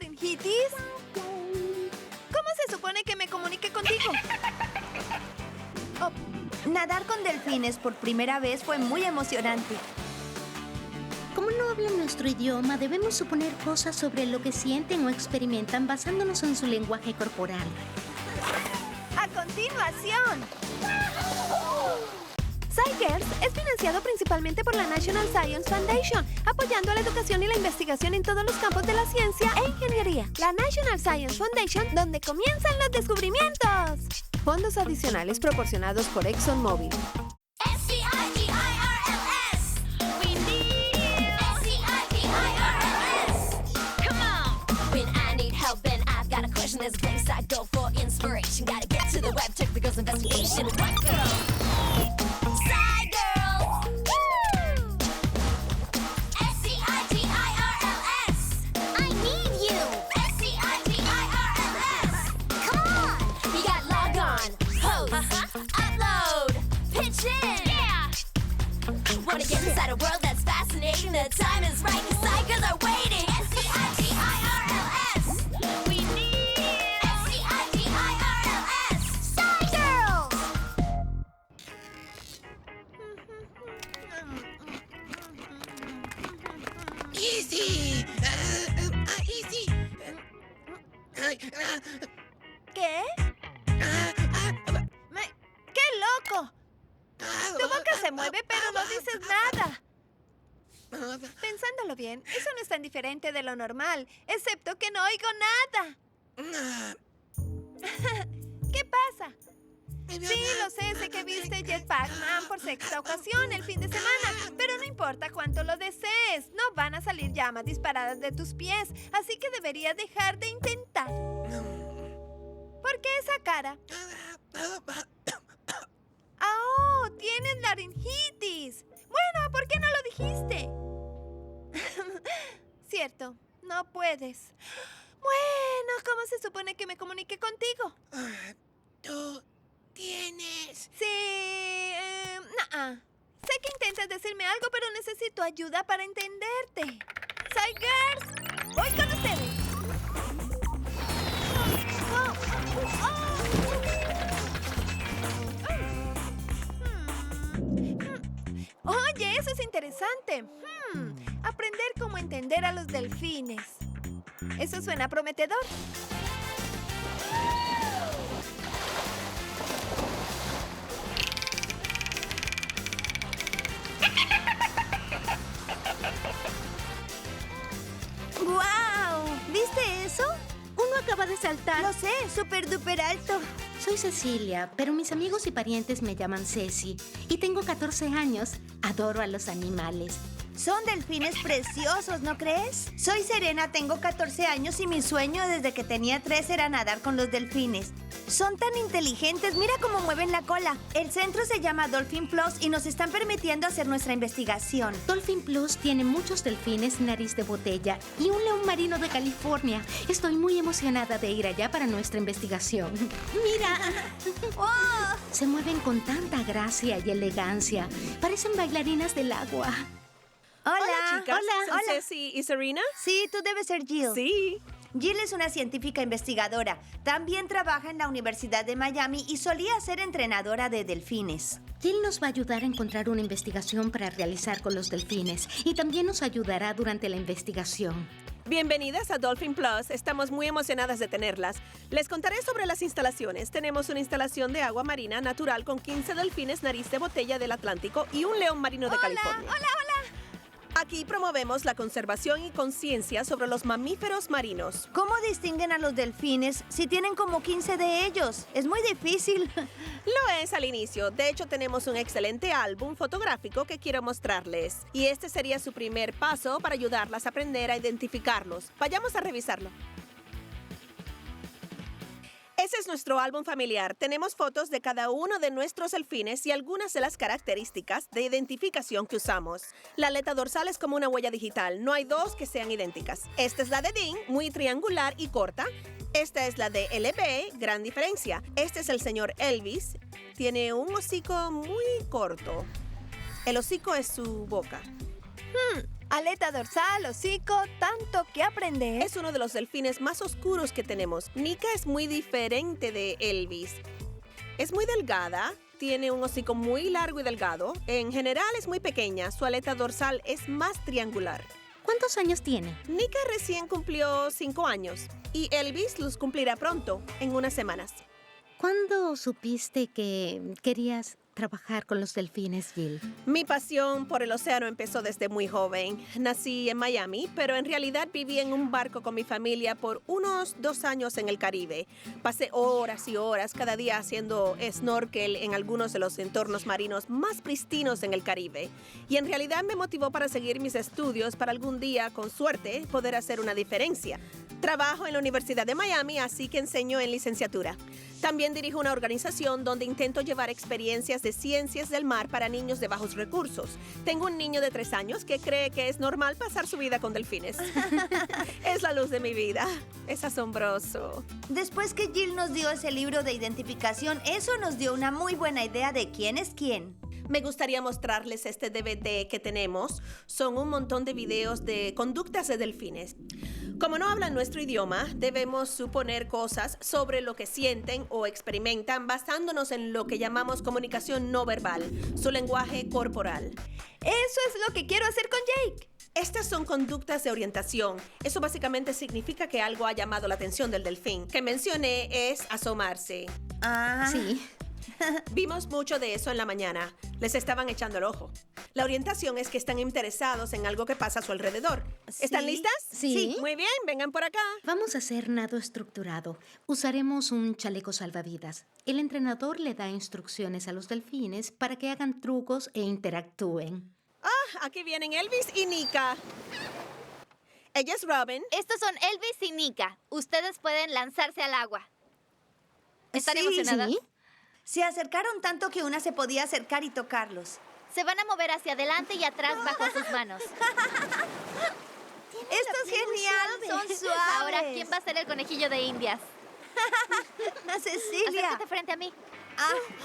laringitis? ¿Cómo se supone que me comunique contigo? Oh, nadar con delfines por primera vez fue muy emocionante. Como no hablan nuestro idioma, debemos suponer cosas sobre lo que sienten o experimentan basándonos en su lenguaje corporal. ¡A continuación! SciGirls es financiado principalmente por la National Science Foundation, apoyando a la educación y la investigación en todos los campos de la ciencia e ingeniería. La National Science Foundation, donde comienzan los descubrimientos. Fondos adicionales proporcionados por ExxonMobil. There's a place I go for inspiration. Gotta get to the web, check the girls' investigation. What girls? Sci girls. Woo! SCIGIRLS. I need you. SCIGIRLS. Come on. You got log on, post, upload, pitch in. Yeah. Wanna get inside a world that's fascinating? The time is right, 'cause Sci girls are waiting. SCIGIRLS. We need Easy. Easy. ¿Qué? ¡Qué loco! Tu boca se mueve, pero no dices nada. Pensándolo bien, eso no es tan diferente de lo normal, excepto que no oigo nada. ¿Qué pasa? Sí, lo sé que viste Jetpack Man por sexta ocasión el fin de semana, pero no importa cuánto lo desees, no van a salir llamas disparadas de tus pies, así que deberías dejar de intentar. ¿Por qué esa cara? ¡Oh! ¡Tienes laringitis! Bueno, ¿por qué no lo dijiste? Cierto, no puedes. Bueno, ¿cómo se supone que me comunique contigo? Tú tienes... Sí, sé que intentas decirme algo, pero necesito ayuda para entenderte. SciGirls, voy con ustedes. Oye, eso es interesante. Aprender cómo entender a los delfines. Eso suena prometedor. ¡Guau! ¿Viste eso? Uno acaba de saltar. Lo sé, súper duper alto. Soy Cecilia, pero mis amigos y parientes me llaman Ceci. Y tengo 14 años. Adoro a los animales. Son delfines preciosos, ¿no crees? Soy Serena, tengo 14 años y mi sueño desde que tenía 3 era nadar con los delfines. Son tan inteligentes, mira cómo mueven la cola. El centro se llama Dolphin Plus y nos están permitiendo hacer nuestra investigación. Dolphin Plus tiene muchos delfines nariz de botella y un león marino de California. Estoy muy emocionada de ir allá para nuestra investigación. ¡Mira! ¡Oh! Se mueven con tanta gracia y elegancia. Parecen bailarinas del agua. Hola, chicas. ¿Son hola. Ceci y Serena? Sí, tú debes ser Jill. Sí. Jill es una científica investigadora. También trabaja en la Universidad de Miami y solía ser entrenadora de delfines. Jill nos va a ayudar a encontrar una investigación para realizar con los delfines y también nos ayudará durante la investigación. Bienvenidas a Dolphin Plus. Estamos muy emocionadas de tenerlas. Les contaré sobre las instalaciones. Tenemos una instalación de agua marina natural con 15 delfines nariz de botella del Atlántico y un león marino de California. ¡Hola! Aquí promovemos la conservación y conciencia sobre los mamíferos marinos. ¿Cómo distinguen a los delfines si tienen como 15 de ellos? Es muy difícil. Lo es al inicio. De hecho, tenemos un excelente álbum fotográfico que quiero mostrarles. Y este sería su primer paso para ayudarlas a aprender a identificarlos. Vayamos a revisarlo. Ese es nuestro álbum familiar. Tenemos fotos de cada uno de nuestros delfines y algunas de las características de identificación que usamos. La aleta dorsal es como una huella digital. No hay dos que sean idénticas. Esta es la de Dean, muy triangular y corta. Esta es la de LB, gran diferencia. Este es el señor Elvis. Tiene un hocico muy corto. El hocico es su boca. Aleta dorsal, hocico, tanto que aprender. Es uno de los delfines más oscuros que tenemos. Nika es muy diferente de Elvis. Es muy delgada, tiene un hocico muy largo y delgado. En general es muy pequeña. Su aleta dorsal es más triangular. ¿Cuántos años tiene? Nika recién cumplió 5 años y Elvis los cumplirá pronto, en unas semanas. ¿Cuándo supiste que querías trabajar con los delfines, Jill? Mi pasión por el océano empezó desde muy joven. Nací en Miami, pero en realidad viví en un barco con mi familia por unos 2 años en el Caribe. Pasé horas y horas cada día haciendo snorkel en algunos de los entornos marinos más pristinos en el Caribe. Y en realidad me motivó para seguir mis estudios para algún día, con suerte, poder hacer una diferencia. Trabajo en la Universidad de Miami, así que enseño en licenciatura. También dirijo una organización donde intento llevar experiencias de ciencias del mar para niños de bajos recursos. Tengo un niño de 3 años que cree que es normal pasar su vida con delfines. Es la luz de mi vida. Es asombroso. Después que Jill nos dio ese libro de identificación, eso nos dio una muy buena idea de quién es quién. Me gustaría mostrarles este DVD que tenemos. Son un montón de videos de conductas de delfines. Como no hablan nuestro idioma, debemos suponer cosas sobre lo que sienten o experimentan basándonos en lo que llamamos comunicación no verbal, su lenguaje corporal. Eso es lo que quiero hacer con Jake. Estas son conductas de orientación. Eso básicamente significa que algo ha llamado la atención del delfín. Que mencioné es asomarse. Ah, Sí. Vimos mucho de eso en la mañana. Les estaban echando el ojo. La orientación es que están interesados en algo que pasa a su alrededor. ¿Están Sí. listas? Sí. Muy bien, vengan por acá. Vamos a hacer nado estructurado. Usaremos un chaleco salvavidas. El entrenador le da instrucciones a los delfines para que hagan trucos e interactúen. Aquí vienen Elvis y Nika. Ella es Robin. Estos son Elvis y Nika. Ustedes pueden lanzarse al agua. ¿Están Sí, emocionadas? ¿Sí? se acercaron tanto que una se podía acercar y tocarlos. Se van a mover hacia adelante y atrás bajo sus manos. Esto es genial, son suaves. Ahora, ¿quién va a ser el conejillo de Indias? Cecilia. Acércate frente a mí.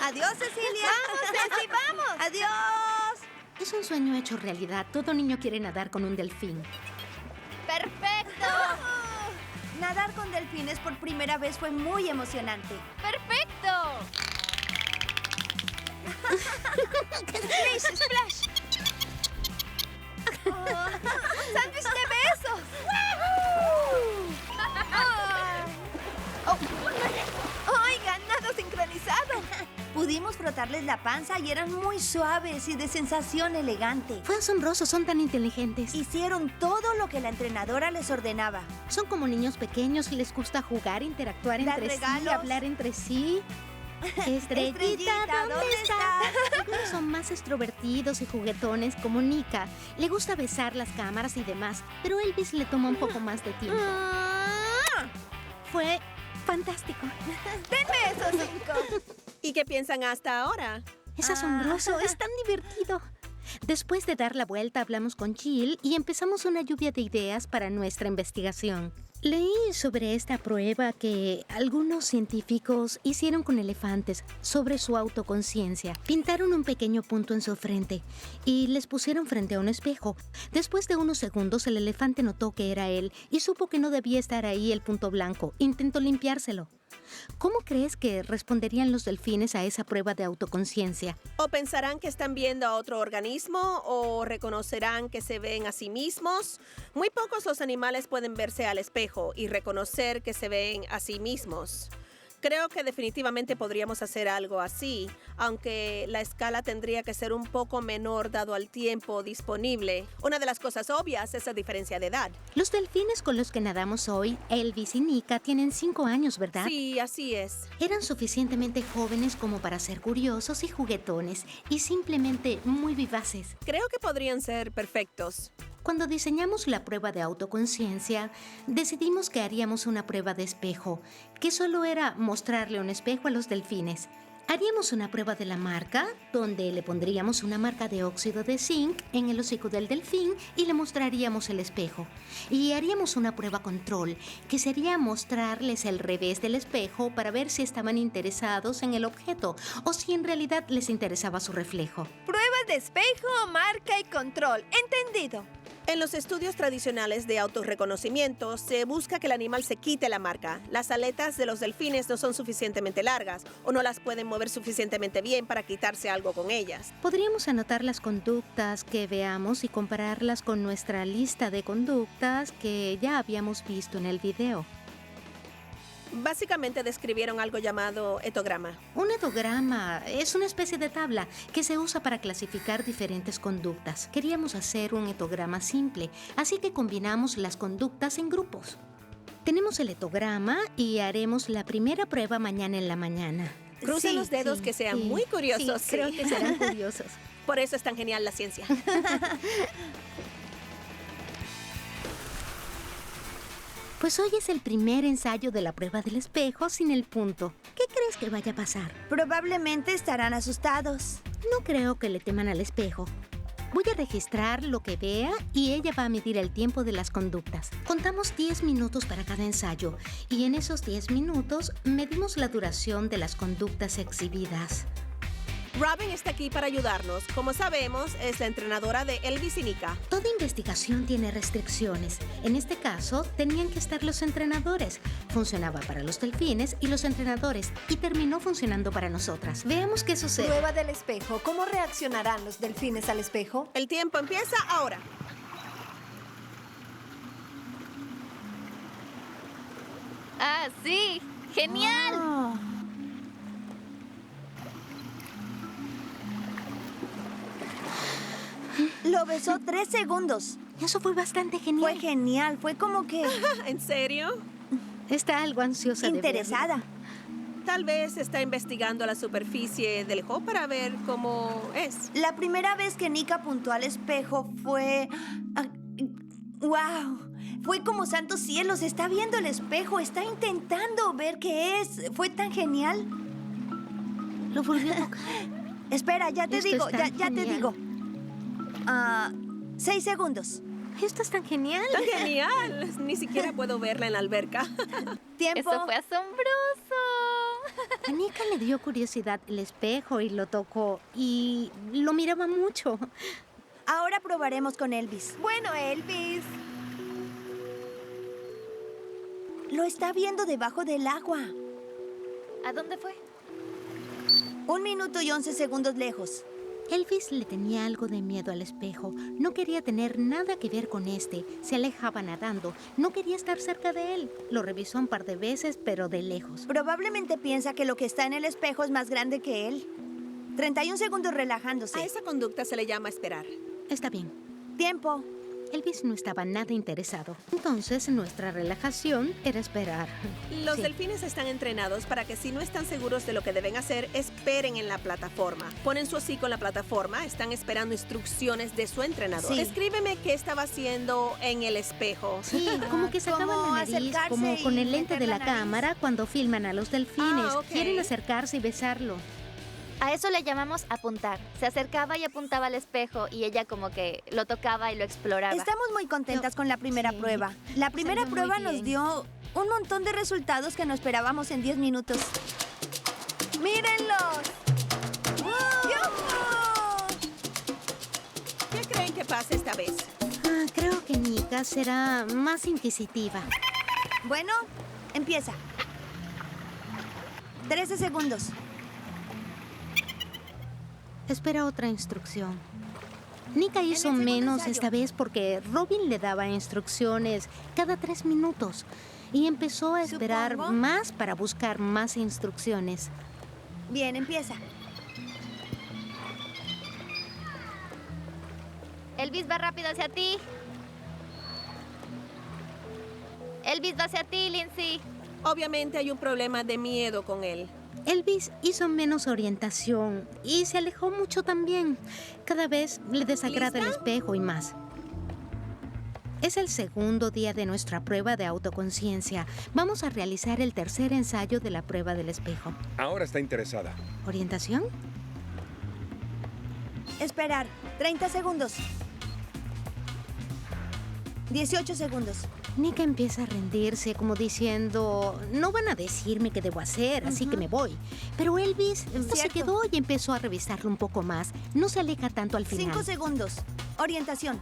Adiós, Cecilia. Vamos, Ceci, vamos. Adiós. Es un sueño hecho realidad. Todo niño quiere nadar con un delfín. ¡Perfecto! Nadar con delfines por primera vez fue muy emocionante. ¡Perfecto! ¡Splish, splash! ¡Sándwich de besos! ¡Oigan, nado sincronizado! Pudimos frotarles la panza y eran muy suaves y de sensación elegante. Fue asombroso, son tan inteligentes. Hicieron todo lo que la entrenadora les ordenaba. Son como niños pequeños y les gusta jugar, interactuar Dar entre sí, regalos. hablar entre sí. Estrellita, ¿dónde estás? Algunos son más extrovertidos y juguetones como Nika. Le gusta besar las cámaras y demás, pero Elvis le toma un poco más de tiempo. Fue fantástico. ¡Denme esos 5! ¿Y qué piensan hasta ahora? Es asombroso, es tan divertido. Después de dar la vuelta, hablamos con Jill y empezamos una lluvia de ideas para nuestra investigación. Leí sobre esta prueba que algunos científicos hicieron con elefantes sobre su autoconciencia. Pintaron un pequeño punto en su frente y les pusieron frente a un espejo. Después de unos segundos, el elefante notó que era él y supo que no debía estar ahí el punto blanco. Intentó limpiárselo. ¿Cómo crees que responderían los delfines a esa prueba de autoconciencia? ¿O pensarán que están viendo a otro organismo? ¿O reconocerán que se ven a sí mismos? Muy pocos los animales pueden verse al espejo y reconocer que se ven a sí mismos. Creo que definitivamente podríamos hacer algo así, aunque la escala tendría que ser un poco menor dado al tiempo disponible. Una de las cosas obvias es la diferencia de edad. Los delfines con los que nadamos hoy, Elvis y Nika, tienen 5 años, ¿verdad? Sí, así es. Eran suficientemente jóvenes como para ser curiosos y juguetones y simplemente muy vivaces. Creo que podrían ser perfectos. Cuando diseñamos la prueba de autoconciencia, decidimos que haríamos una prueba de espejo, que solo era mostrarle un espejo a los delfines. Haríamos una prueba de la marca, donde le pondríamos una marca de óxido de zinc en el hocico del delfín y le mostraríamos el espejo. Y haríamos una prueba control, que sería mostrarles el revés del espejo para ver si estaban interesados en el objeto o si en realidad les interesaba su reflejo. Pruebas de espejo, marca y control. Entendido. En los estudios tradicionales de autorreconocimiento, se busca que el animal se quite la marca. Las aletas de los delfines no son suficientemente largas o no las pueden mover suficientemente bien para quitarse algo con ellas. Podríamos anotar las conductas que veamos y compararlas con nuestra lista de conductas que ya habíamos visto en el video. Básicamente describieron algo llamado etograma. Un etograma es una especie de tabla que se usa para clasificar diferentes conductas. Queríamos hacer un etograma simple, así que combinamos las conductas en grupos. Tenemos el etograma y haremos la primera prueba mañana en la mañana. Crucen Sí, los dedos sí, que sean sí. muy curiosos. Sí, creo que serán curiosos. Por eso es tan genial la ciencia. Pues hoy es el primer ensayo de la prueba del espejo sin el punto. ¿Qué crees que vaya a pasar? Probablemente estarán asustados. No creo que le teman al espejo. Voy a registrar lo que vea y ella va a medir el tiempo de las conductas. Contamos 10 minutos para cada ensayo y en esos 10 minutos medimos la duración de las conductas exhibidas. Robin está aquí para ayudarnos. Como sabemos, es la entrenadora de Elvis y Nika. Toda investigación tiene restricciones. En este caso, tenían que estar los entrenadores. Funcionaba para los delfines y los entrenadores y terminó funcionando para nosotras. Veamos qué sucede. Prueba del espejo. ¿Cómo reaccionarán los delfines al espejo? El tiempo empieza ahora. Ah, sí. Genial. Oh. Lo besó 3 segundos. Eso fue bastante Fue genial. genial, fue como que ¿En serio? Está algo ansiosa de verlo. interesada. Tal vez está investigando la superficie del espejo para ver cómo es. La primera vez que Nika apuntó al espejo fue... ¡Wow! Fue como santos cielos, está viendo el espejo, está intentando ver qué es. Fue tan genial. Lo volvió a tocar. Espera, ya te Esto digo, es tan ya te genial. digo. 6 segundos. Esto es tan genial. ¡Tan genial! Ni siquiera puedo verla en la alberca. Tiempo. Eso fue asombroso. A Nika le dio curiosidad el espejo y lo tocó y lo miraba mucho. Ahora probaremos con Elvis. Bueno, Elvis. Lo está viendo debajo del agua. ¿A dónde fue? 1 minuto y 11 segundos lejos. Elvis le tenía algo de miedo al espejo. No quería tener nada que ver con este. Se alejaba nadando. No quería estar cerca de él. Lo revisó un par de veces, pero de lejos. Probablemente piensa que lo que está en el espejo es más grande que él. 31 segundos A relajándose. esa conducta se le llama esperar. Está bien. Tiempo. Elvis no estaba nada interesado. Entonces, nuestra relajación era esperar. Los Sí. delfines están entrenados para que si no están seguros de lo que deben hacer, esperen en la plataforma. Ponen su hocico en la plataforma, están esperando instrucciones de su entrenador. Sí. Descríbeme qué estaba haciendo en el espejo. Sí, como que sacaban Como la nariz, acercarse como con y el lente de meter la la nariz. cámara cuando filman a los delfines. Ah, ok. Quieren acercarse y besarlo. A eso le llamamos apuntar. Se acercaba y apuntaba al espejo y ella como que lo tocaba y lo exploraba. Estamos muy contentas con la primera sí. prueba. La primera Salió muy prueba nos bien. dio un montón de resultados que no esperábamos en 10 minutos. ¡Mírenlos! ¿Qué creen que pasa esta vez? Creo que Nika será más inquisitiva. Bueno, empieza. 13 segundos. Espera otra instrucción. Nika hizo segundo menos ensayo. esta vez porque Robin le daba instrucciones cada 3 minutos y empezó a esperar Supongo. más para buscar más instrucciones. Bien, empieza. Elvis va rápido hacia ti. Elvis va hacia ti, Lindsay. Obviamente hay un problema de miedo con él. Elvis hizo menos orientación y se alejó mucho también. Cada vez le desagrada el ¿Lista? espejo y más. Es el segundo día de nuestra prueba de autoconciencia. Vamos a realizar el tercer ensayo de la prueba del espejo. Ahora está interesada. ¿Orientación? Esperar. 30 segundos. 18 segundos. Nika empieza a rendirse como diciendo, no van a decirme qué debo hacer, así que me voy. Pero Elvis no se Cierto. quedó y empezó a revisarlo un poco más. No se aleja tanto al final. 5 segundos. Orientación.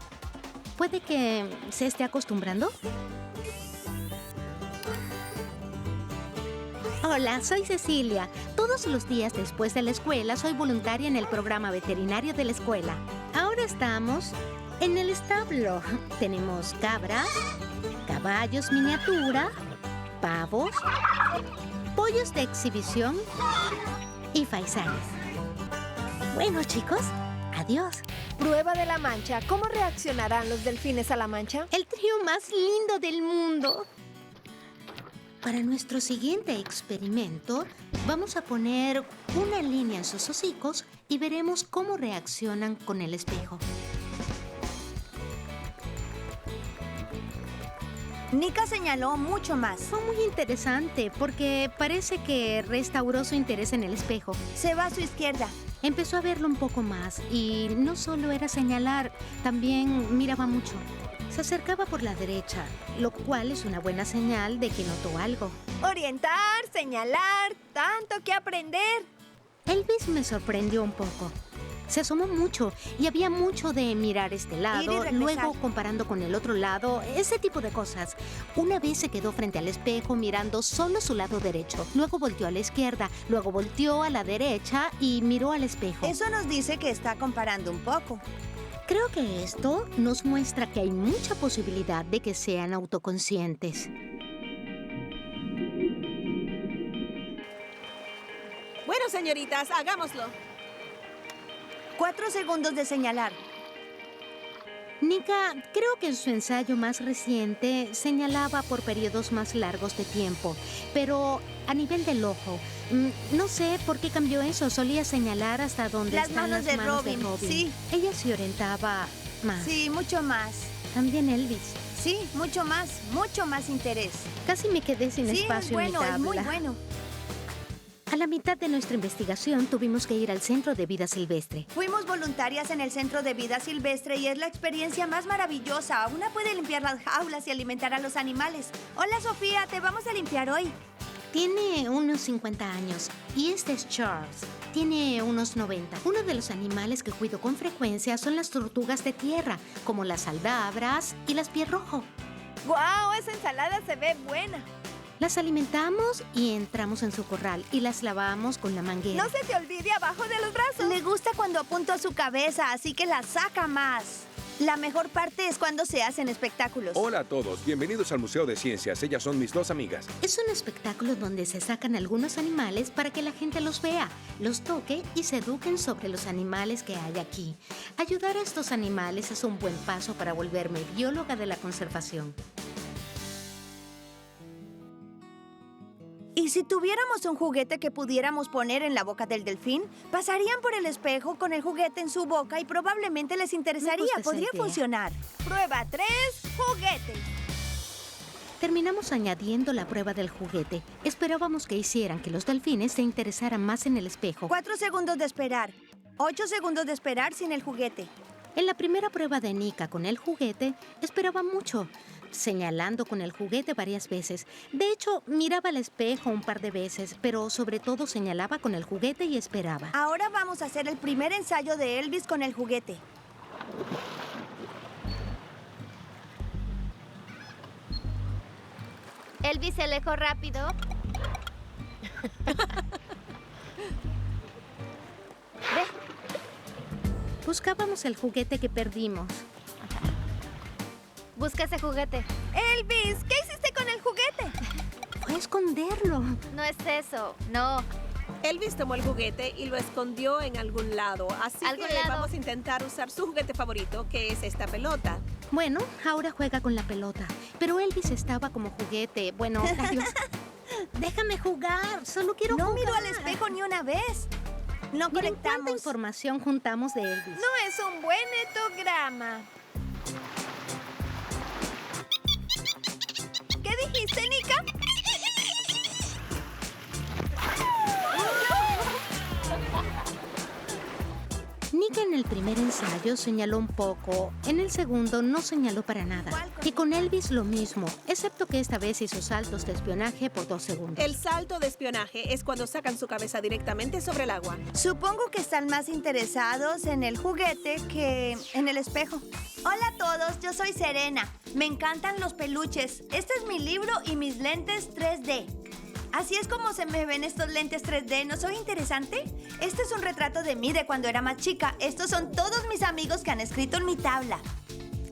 ¿Puede que se esté acostumbrando? Hola, soy Cecilia. Todos los días después de la escuela soy voluntaria en el programa veterinario de la escuela. Ahora estamos en el establo. Tenemos cabras, caballos miniatura, pavos, pollos de exhibición y faisanes. Bueno, chicos, adiós. Prueba de la mancha. ¿Cómo reaccionarán los delfines a la mancha? El trío más lindo del mundo. Para nuestro siguiente experimento, vamos a poner una línea en sus hocicos y veremos cómo reaccionan con el espejo. Nika señaló mucho más. Fue muy interesante porque parece que restauró su interés en el espejo. Se va a su izquierda. Empezó a verlo un poco más y no solo era señalar, también miraba mucho. Se acercaba por la derecha, lo cual es una buena señal de que notó algo. Orientar, señalar, tanto que aprender. Elvis me sorprendió un poco. Se asomó mucho y había mucho de mirar este lado, luego comparando con el otro lado, ese tipo de cosas. Una vez se quedó frente al espejo mirando solo su lado derecho, luego volteó a la izquierda, luego volteó a la derecha y miró al espejo. Eso nos dice que está comparando un poco. Creo que esto nos muestra que hay mucha posibilidad de que sean autoconscientes. Bueno, señoritas, hagámoslo. 4 segundos de señalar. Nika, creo que en su ensayo más reciente señalaba por periodos más largos de tiempo, pero a nivel del ojo, no sé por qué cambió eso. Solía señalar hasta donde están las manos de Robin. Sí. Ella se orientaba más. Sí, mucho más. También Elvis. Sí, mucho más interés. Casi me quedé sin espacio en mi tabla. Es muy bueno. A la mitad de nuestra investigación tuvimos que ir al Centro de Vida Silvestre. Fuimos voluntarias en el Centro de Vida Silvestre y es la experiencia más maravillosa. Una puede limpiar las jaulas y alimentar a los animales. Hola, Sofía, te vamos a limpiar hoy. Tiene unos 50 años y este es Charles. Tiene unos 90. Uno de los animales que cuido con frecuencia son las tortugas de tierra, como las aldabras y las pierrojo. ¡Guau! Esa ensalada se ve buena. Las alimentamos y entramos en su corral y las lavamos con la manguera. No se te olvide abajo de los brazos. Le gusta cuando apunto a su cabeza, así que la saca más. La mejor parte es cuando se hacen espectáculos. Hola a todos, bienvenidos al Museo de Ciencias. Ellas son mis 2 amigas. Es un espectáculo donde se sacan algunos animales para que la gente los vea, los toque y se eduquen sobre los animales que hay aquí. Ayudar a estos animales es un buen paso para volverme bióloga de la conservación. Y si tuviéramos un juguete que pudiéramos poner en la boca del delfín, pasarían por el espejo con el juguete en su boca y probablemente les interesaría. Podría funcionar. Prueba 3, juguete. Terminamos añadiendo la prueba del juguete. Esperábamos que hicieran que los delfines se interesaran más en el espejo. 4 segundos de esperar. 8 segundos de esperar sin el juguete. En la primera prueba de Nika con el juguete, esperaba mucho, señalando con el juguete varias veces. De hecho, miraba al espejo un par de veces, pero sobre todo señalaba con el juguete y esperaba. Ahora vamos a hacer el primer ensayo de Elvis con el juguete. Elvis se alejó rápido. Buscábamos el juguete que perdimos. Busca ese juguete. Elvis, ¿qué hiciste con el juguete? Fue a esconderlo. No es eso, no. Elvis tomó el juguete y lo escondió en algún lado. Así ¿Algún que lado? vamos a intentar usar su juguete favorito, que es esta pelota. Bueno, ahora juega con la pelota. Pero Elvis estaba como juguete. Bueno, adiós. Déjame jugar, solo quiero jugar. No miró al espejo ni una vez. No Miren cuánta conectamos. información juntamos de Elvis. No es un buen etograma. ¿Qué dijiste, Nika? Nika en el primer ensayo señaló un poco, en el segundo no señaló para nada. Y con Elvis lo mismo, excepto que esta vez hizo saltos de espionaje por 2 segundos. El salto de espionaje es cuando sacan su cabeza directamente sobre el agua. Supongo que están más interesados en el juguete que en el espejo. Hola a todos, yo soy Serena. Me encantan los peluches. Este es mi libro y mis lentes 3D. Así es como se me ven estos lentes 3D. ¿No soy interesante? Este es un retrato de mí de cuando era más chica. Estos son todos mis amigos que han escrito en mi tabla.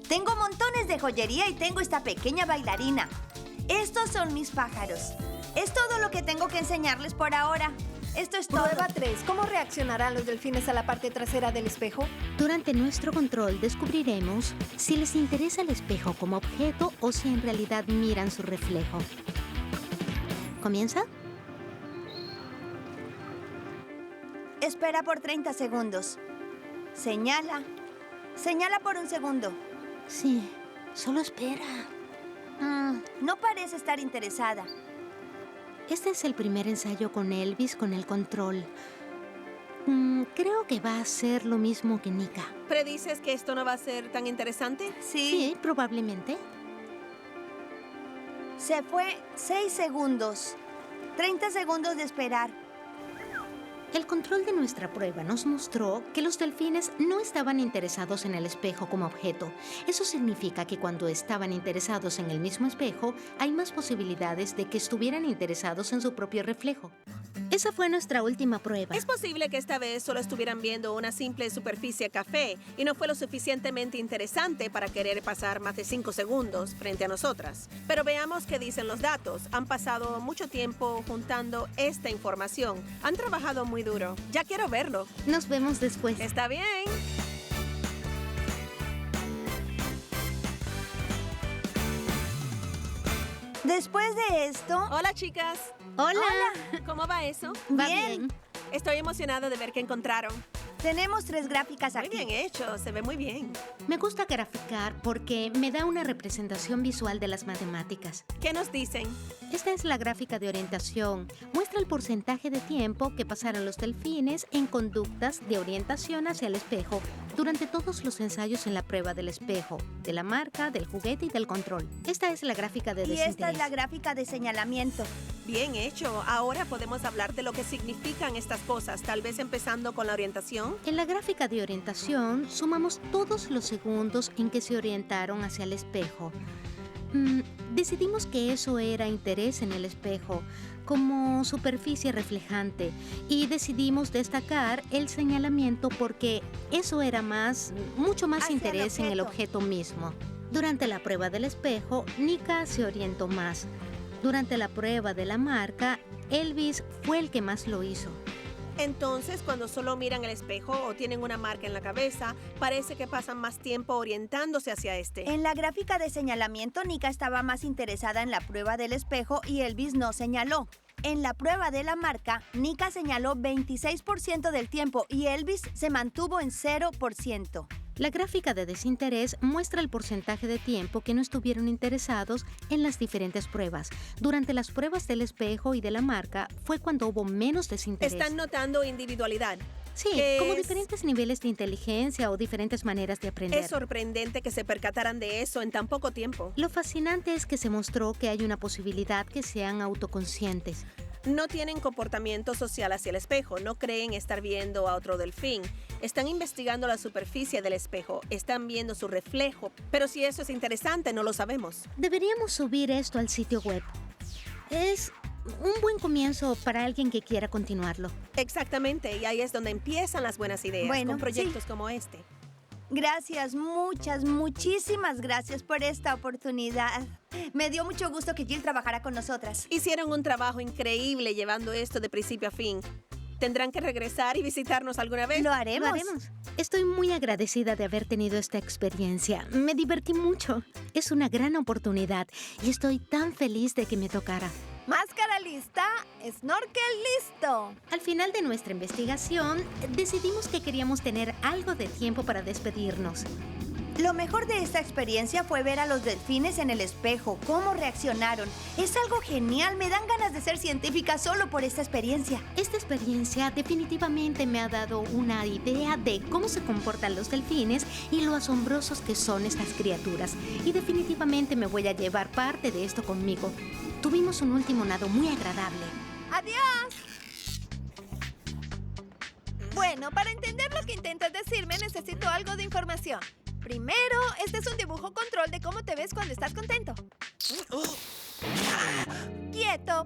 Tengo montones de joyería y tengo esta pequeña bailarina. Estos son mis pájaros. Es todo lo que tengo que enseñarles por ahora. Esto es todo. Prueba 3. ¿Cómo reaccionarán los delfines a la parte trasera del espejo? Durante nuestro control descubriremos si les interesa el espejo como objeto o si en realidad miran su reflejo. ¿Comienza? Espera por 30 segundos. Señala. Señala por un segundo. Sí, solo espera. No parece estar interesada. Este es el primer ensayo con Elvis con el control. Creo que va a ser lo mismo que Nika. ¿Predices que esto no va a ser tan interesante? Sí, probablemente. Se fue 6 segundos. 30 segundos de esperar. El control de nuestra prueba nos mostró que los delfines no estaban interesados en el espejo como objeto. Eso significa que cuando estaban interesados en el mismo espejo, hay más posibilidades de que estuvieran interesados en su propio reflejo. Esa fue nuestra última prueba. Es posible que esta vez solo estuvieran viendo una simple superficie café y no fue lo suficientemente interesante para querer pasar más de 5 segundos frente a nosotras. Pero veamos qué dicen los datos. Han pasado mucho tiempo juntando esta información. Han trabajado muy duro. Ya quiero verlo. Nos vemos después. Está bien. Después de esto... Hola, chicas. Hola. ¿Cómo va eso? Va Bien. bien. Estoy emocionada de ver qué encontraron. Tenemos 3 gráficas Muy aquí. bien hecho, se ve muy bien. Me gusta graficar porque me da una representación visual de las matemáticas. ¿Qué nos dicen? Esta es la gráfica de orientación. Muestra el porcentaje de tiempo que pasaron los delfines en conductas de orientación hacia el espejo durante todos los ensayos en la prueba del espejo, de la marca, del juguete y del control. Esta es la gráfica de Y desinterés. esta es la gráfica de señalamiento. Bien hecho. Ahora podemos hablar de lo que significan estas cosas, tal vez empezando con la orientación. En la gráfica de orientación sumamos todos los segundos en que se orientaron hacia el espejo. Decidimos que eso era interés en el espejo, como superficie reflejante, y decidimos destacar el señalamiento porque eso era mucho más Hacia el interés en el objeto. objeto mismo. Durante la prueba del espejo, Nika se orientó más. Durante la prueba de la marca, Elvis fue el que más lo hizo. Entonces, cuando solo miran el espejo o tienen una marca en la cabeza, parece que pasan más tiempo orientándose hacia este. En la gráfica de señalamiento, Nika estaba más interesada en la prueba del espejo y Elvis no señaló. En la prueba de la marca, Nika señaló 26% del tiempo y Elvis se mantuvo en 0%. La gráfica de desinterés muestra el porcentaje de tiempo que no estuvieron interesados en las diferentes pruebas. Durante las pruebas del espejo y de la marca fue cuando hubo menos desinterés. Están notando individualidad. Sí, ¿Qué como es? diferentes niveles de inteligencia o diferentes maneras de aprender. Es sorprendente que se percataran de eso en tan poco tiempo. Lo fascinante es que se mostró que hay una posibilidad que sean autoconscientes. No tienen comportamiento social hacia el espejo, no creen estar viendo a otro delfín. Están investigando la superficie del espejo, están viendo su reflejo, pero si eso es interesante, no lo sabemos. Deberíamos subir esto al sitio web. Es un buen comienzo para alguien que quiera continuarlo. Exactamente, y ahí es donde empiezan las buenas ideas, Bueno, con proyectos como este. Gracias, muchísimas gracias por esta oportunidad. Me dio mucho gusto que Jill trabajara con nosotras. Hicieron un trabajo increíble llevando esto de principio a fin. ¿Tendrán que regresar y visitarnos alguna vez? Lo haremos. Lo haremos. Estoy muy agradecida de haber tenido esta experiencia. Me divertí mucho. Es una gran oportunidad y estoy tan feliz de que me tocara. Máscara lista, snorkel listo. Al final de nuestra investigación, decidimos que queríamos tener algo de tiempo para despedirnos. Lo mejor de esta experiencia fue ver a los delfines en el espejo, cómo reaccionaron. Es algo genial, me dan ganas de ser científica solo por esta experiencia. Esta experiencia definitivamente me ha dado una idea de cómo se comportan los delfines y lo asombrosos que son estas criaturas. Y definitivamente me voy a llevar parte de esto conmigo. Tuvimos un último nado muy agradable. ¡Adiós! Bueno, para entender lo que intentas decirme, necesito algo de información. Primero, este es un dibujo control de cómo te ves cuando estás contento. ¡Quieto!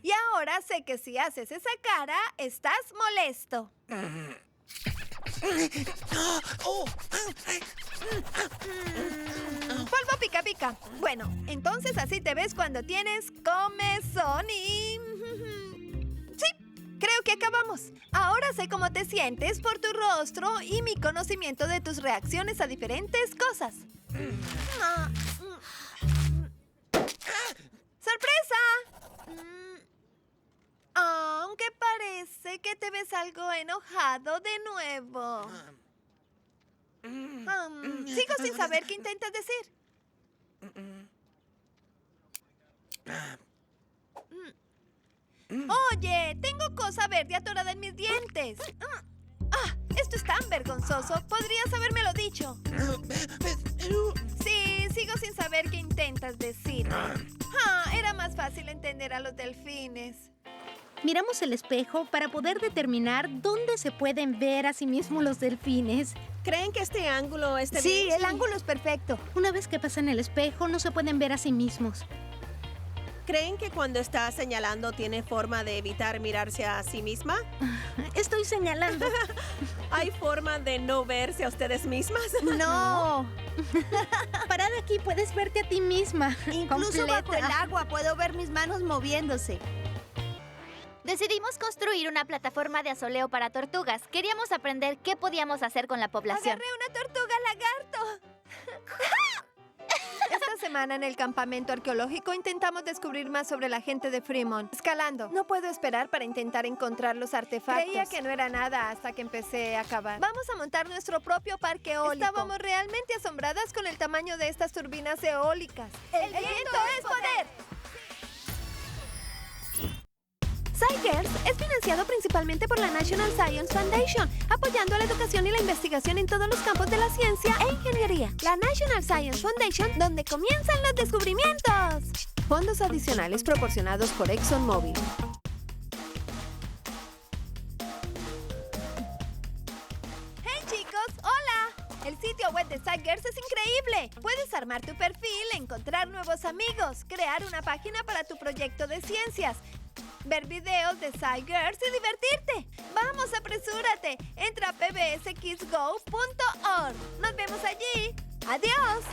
Y ahora sé que si haces esa cara, estás molesto. Polvo pica pica. Bueno, entonces así te ves cuando tienes comezón y... Sí, creo que acabamos. Ahora sé cómo te sientes por tu rostro y mi conocimiento de tus reacciones a diferentes cosas. ¡Sorpresa! Aunque parece que te ves algo enojado de nuevo. Sigo sin saber qué intentas decir. Oye, tengo cosa verde atorada en mis dientes. Esto es tan vergonzoso. Podrías habérmelo dicho. Sí, sigo sin saber qué intentas decir. Era más fácil entender a los delfines. Miramos el espejo para poder determinar dónde se pueden ver a sí mismos los delfines. ¿Creen que este ángulo esté Sí, bien? el ángulo es perfecto. Una vez que pasan el espejo, no se pueden ver a sí mismos. ¿Creen que cuando está señalando tiene forma de evitar mirarse a sí misma? Estoy señalando. ¿Hay forma de no verse a ustedes mismas? No, Parada aquí puedes verte a ti misma. incluso bajo completa. el agua puedo ver mis manos moviéndose. Decidimos construir una plataforma de asoleo para tortugas. Queríamos aprender qué podíamos hacer con la población. Agarré una tortuga lagarto. Esta semana en el campamento arqueológico intentamos descubrir más sobre la gente de Fremont. Escalando. No puedo esperar para intentar encontrar los artefactos. Creía que no era nada hasta que empecé a cavar. Vamos a montar nuestro propio parque eólico. Estábamos realmente asombradas con el tamaño de estas turbinas eólicas. ¡El viento es poder! SciGirls es financiado principalmente por la National Science Foundation, apoyando a la educación y la investigación en todos los campos de la ciencia e ingeniería. La National Science Foundation, donde comienzan los descubrimientos. Fondos adicionales proporcionados por ExxonMobil. ¡Hey chicos! ¡Hola! El sitio web de SciGirls es increíble. Puedes armar tu perfil, encontrar nuevos amigos, crear una página para tu proyecto de ciencias, ver videos de SciGirls y divertirte. ¡Vamos, apresúrate! Entra a pbskidsgo.org. ¡Nos vemos allí! ¡Adiós!